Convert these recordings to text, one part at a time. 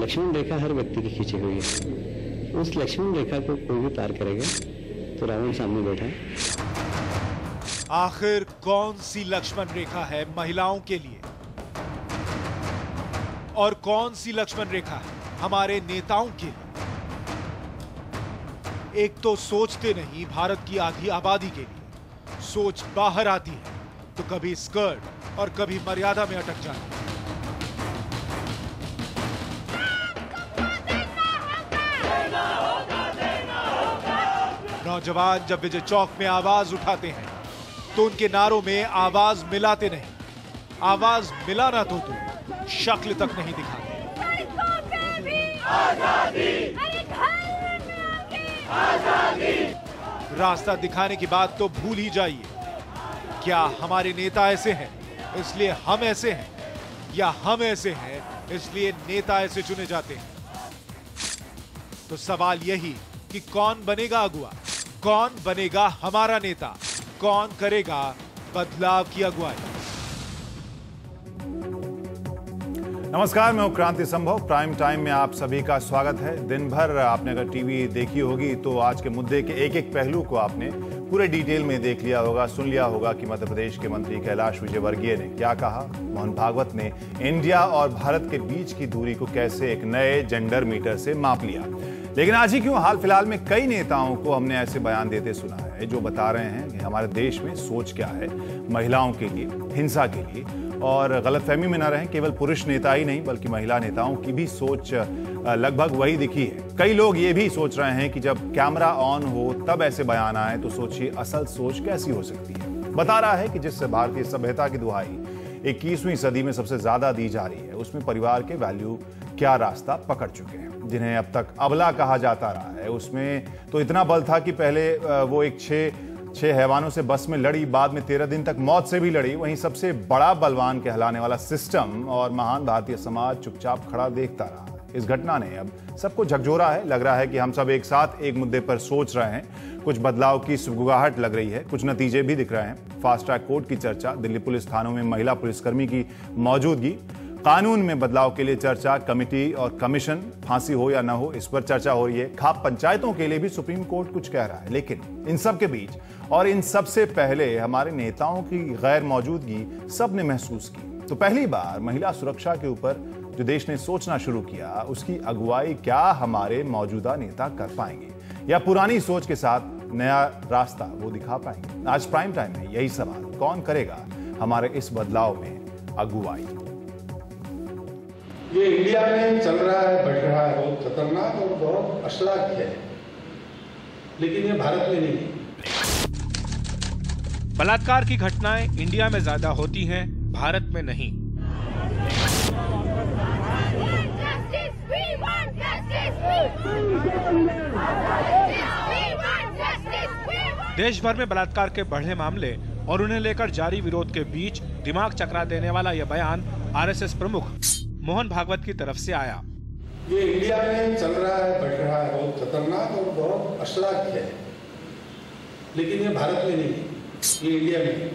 लक्ष्मण रेखा हर व्यक्ति की खींची हुई है। उस लक्ष्मण रेखा को कोई भी पार करेगा तो रावण सामने बैठा है। आखिर कौन सी लक्ष्मण रेखा है महिलाओं के लिए और कौन सी लक्ष्मण रेखा है हमारे नेताओं के लिए? एक तो सोचते नहीं भारत की आधी आबादी के लिए, सोच बाहर आती है तो कभी स्कर्ट और कभी मर्यादा में अटक जाती है। नौजवान जब विजय चौक में आवाज उठाते हैं तो उनके नारों में आवाज मिलाते नहीं, आवाज मिलाना तो शक्ल तक नहीं दिखाते। रास्ता दिखाने की बात तो भूल ही जाइए। क्या हमारे नेता ऐसे हैं इसलिए हम ऐसे हैं, या हम ऐसे हैं इसलिए नेता ऐसे चुने जाते हैं? तो सवाल यही कि कौन बनेगा अगुवा, कौन बनेगा हमारा नेता, कौन करेगा बदलाव की अगुवाई? नमस्कार, मैं हूं क्रांति संभव। प्राइम टाइम में आप सभी का स्वागत है। दिन भर आपने अगर टीवी देखी होगी तो आज के मुद्दे के एक एक पहलू को आपने पूरे डिटेल में देख लिया होगा, सुन लिया होगा कि मध्य प्रदेश के मंत्री कैलाश विजयवर्गीय ने क्या कहा। मोहन भागवत ने इंडिया और भारत के बीच की दूरी को कैसे एक नए जेंडर मीटर से माप लिया। लेकिन आज ही क्यों, हाल फिलहाल में कई नेताओं को हमने ऐसे बयान देते सुना है जो बता रहे हैं कि हमारे देश में सोच क्या है महिलाओं के लिए, हिंसा के लिए। और गलतफहमी में न रहें, केवल पुरुष नेता ही नहीं बल्कि महिला नेताओं की भी सोच लगभग वही दिखी है। कई लोग ये भी सोच रहे हैं कि जब कैमरा ऑन हो तब ऐसे बयान आए तो सोचिए असल सोच कैसी हो सकती है। बता रहा है कि जिस भारतीय सभ्यता की दुहाई 21वीं सदी में सबसे ज्यादा दी जा रही है उसमें परिवार के वैल्यू क्या रास्ता पकड़ चुके हैं। जिन्हें अब तक अबला कहा जाता रहा है उसमें तो इतना बल था कि पहले वो एक छह हैवानों से बस में लड़ी, बाद में 13 दिन तक मौत से भी लड़ी। वहीं सबसे बड़ा बलवान कहलाने वाला सिस्टम और महान भारतीय समाज चुपचाप खड़ा देखता रहा। इस घटना ने अब सबको झकझोरा है। लग रहा है कि हम सब एक साथ एक मुद्दे पर सोच रहे हैं। कुछ बदलाव की सुगबुगाहट लग रही है, कुछ नतीजे भी दिख रहे हैं। फास्ट ट्रैक कोर्ट की चर्चा, दिल्ली पुलिस थानों में महिला पुलिसकर्मी की मौजूदगी, कानून में बदलाव के लिए चर्चा, कमेटी और कमीशन, फांसी हो या न हो इस पर चर्चा हो रही है। खाप पंचायतों के लिए भी सुप्रीम कोर्ट कुछ कह रहा है। लेकिन इन सब के बीच और इन सब से पहले हमारे नेताओं की गैर मौजूदगी सबने महसूस की। तो पहली बार महिला सुरक्षा के ऊपर जो देश ने सोचना शुरू किया, उसकी अगुवाई क्या हमारे मौजूदा नेता कर पाएंगे या पुरानी सोच के साथ नया रास्ता वो दिखा पाएंगे? आज प्राइम टाइम में यही सवाल, कौन करेगा हमारे इस बदलाव में अगुवाई? ये इंडिया में चल रहा है, बढ़ रहा है, बहुत खतरनाक और बहुत अश्लाघ्य है, लेकिन ये भारत में नहीं। बलात्कार की घटनाएं इंडिया में ज्यादा होती हैं, भारत में नहीं। देश भर में बलात्कार के बढ़े मामले और उन्हें लेकर जारी विरोध के बीच दिमाग चकरा देने वाला यह बयान आरएसएस प्रमुख मोहन भागवत की तरफ से आया। ये इंडिया में चल रहा है, बढ़ रहा है, बहुत खतरनाक और बहुत अश्लाघ्य है, लेकिन ये भारत में नहीं, ये इंडिया में।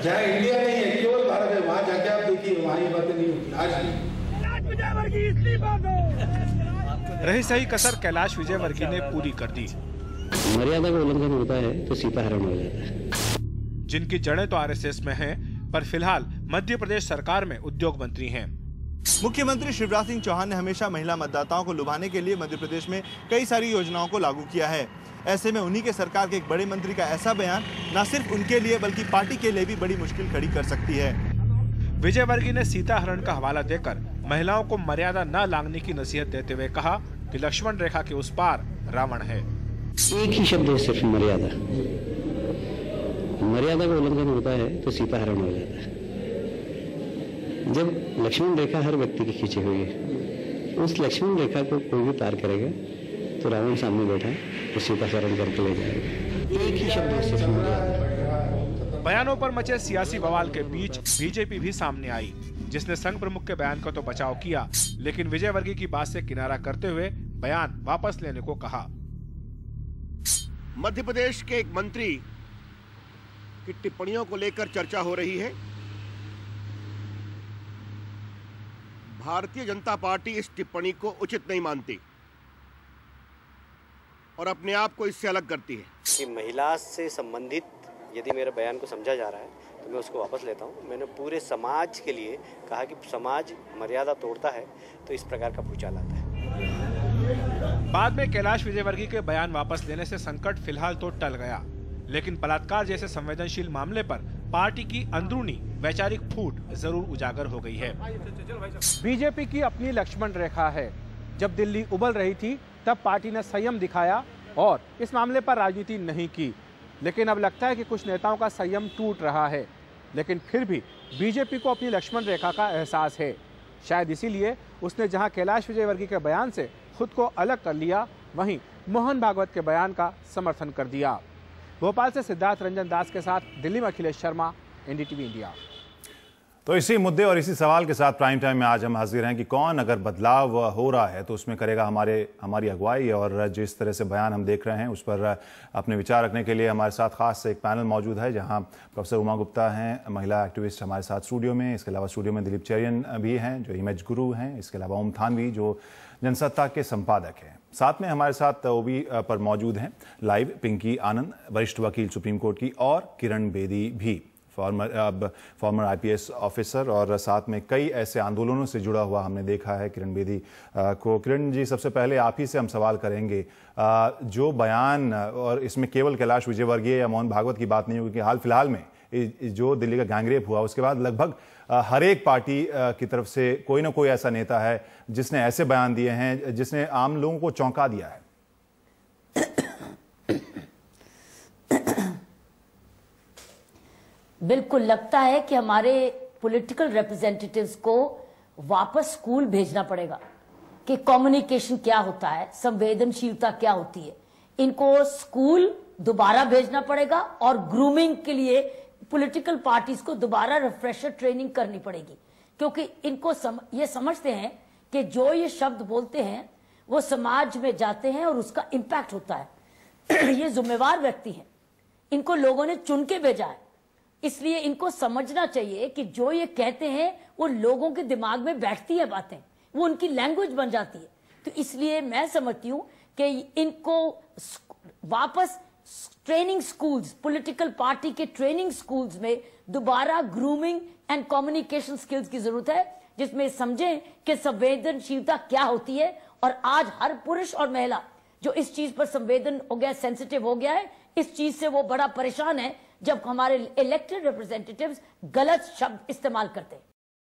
जहाँ इंडिया नहीं है, केवल भारत है, वहाँ जाके आप देखिए, वहाँ ये बातें नहीं होती आज भी। रही सही कसर कैलाश विजयवर्गीय ने पूरी कर दी। मर्यादा का उल्लंघन होता है तो सीता हरण हो जाता है। जिनकी जड़ें तो आरएसएस में हैं, पर फिलहाल मध्य प्रदेश सरकार में उद्योग मंत्री हैं। मुख्यमंत्री शिवराज सिंह चौहान ने हमेशा महिला मतदाताओं को लुभाने के लिए मध्य प्रदेश में कई सारी योजनाओं को लागू किया है। ऐसे में उन्हीं के सरकार के एक बड़े मंत्री का ऐसा बयान न सिर्फ उनके लिए बल्कि पार्टी के लिए भी बड़ी मुश्किल खड़ी कर सकती है। विजयवर्गीय ने सीता हरण का हवाला देकर महिलाओं को मर्यादा न लांघने की नसीहत देते हुए कहा कि लक्ष्मण रेखा के उस पार रावण है। एक ही शब्द है, सिर्फ मर्यादा। मर्यादा का उल्लंघन होता है तो सीता हरण हो जाता है। जब लक्ष्मण रेखा हर व्यक्ति की खींची हुई है, उस लक्ष्मण रेखा को कोई भी पार करेगा तो रावण सामने बैठा तो सीता हरण करके ले जाएगा। एक ही शब्द है, सिर्फ मर्यादा। बयानों पर मचे सियासी बवाल के बीच बीजेपी भी सामने आई, जिसने संघ प्रमुख के बयान का तो बचाव किया, लेकिन विजयवर्गीय की बात से किनारा करते हुए बयान वापस लेने को कहा। मध्य प्रदेश के एक मंत्री की टिप्पणियों को लेकर चर्चा हो रही है। भारतीय जनता पार्टी इस टिप्पणी को उचित नहीं मानती और अपने आप को इससे अलग करती है कि महिला से संबंधित यदि मेरे बयान को समझा जा रहा है तो मैं उसको वापस लेता हूँ। मैंने पूरे समाज के लिए कहा कि समाज मर्यादा तोड़ता है तो इस प्रकार का भूचाल आता है। बाद में कैलाश विजयवर्गीय के बयान वापस लेने से संकट फिलहाल तो टल गया, लेकिन बलात्कार जैसे संवेदनशील मामले पर पार्टी की अंदरूनी वैचारिक फूट जरूर उजागर हो गई है। बीजेपी की अपनी लक्ष्मण रेखा है। जब दिल्ली उबल रही थी तब पार्टी ने संयम दिखाया और इस मामले पर राजनीति नहीं की, लेकिन अब लगता है कि कुछ नेताओं का संयम टूट रहा है। लेकिन फिर भी बीजेपी को अपनी लक्ष्मण रेखा का एहसास है। शायद इसीलिए उसने जहां कैलाश विजयवर्गीय के बयान से खुद को अलग कर लिया, वहीं मोहन भागवत के बयान का समर्थन कर दिया। भोपाल से सिद्धार्थ रंजन दास के साथ दिल्ली में अखिलेश शर्मा, एनडीटीवी इंडिया। तो इसी मुद्दे और इसी सवाल के साथ प्राइम टाइम में आज हम हाजिर हैं कि कौन अगर बदलाव हो रहा है तो उसमें करेगा हमारी अगुवाई। और जिस तरह से बयान हम देख रहे हैं उस पर अपने विचार रखने के लिए हमारे साथ खास एक पैनल मौजूद है, जहां प्रोफेसर उमा गुप्ता हैं, महिला एक्टिविस्ट हमारे साथ स्टूडियो में। इसके अलावा स्टूडियो में दिलीप चेरियन भी हैं जो इमेज गुरु हैं। इसके अलावा ओम थानवी जो जनसत्ता के संपादक हैं। साथ में हमारे साथ ओबी पर मौजूद हैं लाइव पिंकी आनंद, वरिष्ठ वकील सुप्रीम कोर्ट की, और किरण बेदी भी फॉर्मर आईपीएस ऑफिसर, और साथ में कई ऐसे आंदोलनों से जुड़ा हुआ हमने देखा है किरण बेदी को। किरण जी, सबसे पहले आप ही से हम सवाल करेंगे, जो बयान, और इसमें केवल कैलाश विजयवर्गीय या मोहन भागवत की बात नहीं होगी कि हाल फिलहाल में जो दिल्ली का गैंगरेप हुआ उसके बाद लगभग हर एक पार्टी की तरफ से कोई ना कोई ऐसा नेता है जिसने ऐसे बयान दिए हैं जिसने आम लोगों को चौंका दिया है। बिल्कुल लगता है कि हमारे पॉलिटिकल रिप्रेजेंटेटिव्स को वापस स्कूल भेजना पड़ेगा कि कम्युनिकेशन क्या होता है, संवेदनशीलता क्या होती है। इनको स्कूल दोबारा भेजना पड़ेगा और ग्रूमिंग के लिए पॉलिटिकल पार्टीज को दोबारा रिफ्रेशर ट्रेनिंग करनी पड़ेगी, क्योंकि इनको ये समझते हैं कि जो ये शब्द बोलते हैं वो समाज में जाते हैं और उसका इंपैक्ट होता है। ये जिम्मेवार व्यक्ति हैं, इनको लोगों ने चुन के भेजा है, इसलिए इनको समझना चाहिए कि जो ये कहते हैं वो लोगों के दिमाग में बैठती है बातें, वो उनकी लैंग्वेज बन जाती है। तो इसलिए मैं समझती हूं कि इनको वापस ट्रेनिंग स्कूल्स, पॉलिटिकल पार्टी के ट्रेनिंग स्कूल्स में दोबारा ग्रूमिंग एंड कम्युनिकेशन स्किल्स की जरूरत है, जिसमें समझें कि संवेदनशीलता क्या होती है। और आज हर पुरुष और महिला जो इस चीज पर संवेदन हो गया, सेंसिटिव हो गया है, इस चीज से वो बड़ा परेशान है जब हमारे इलेक्टेड रिप्रेजेंटेटिव्स गलत शब्द इस्तेमाल करते हैं।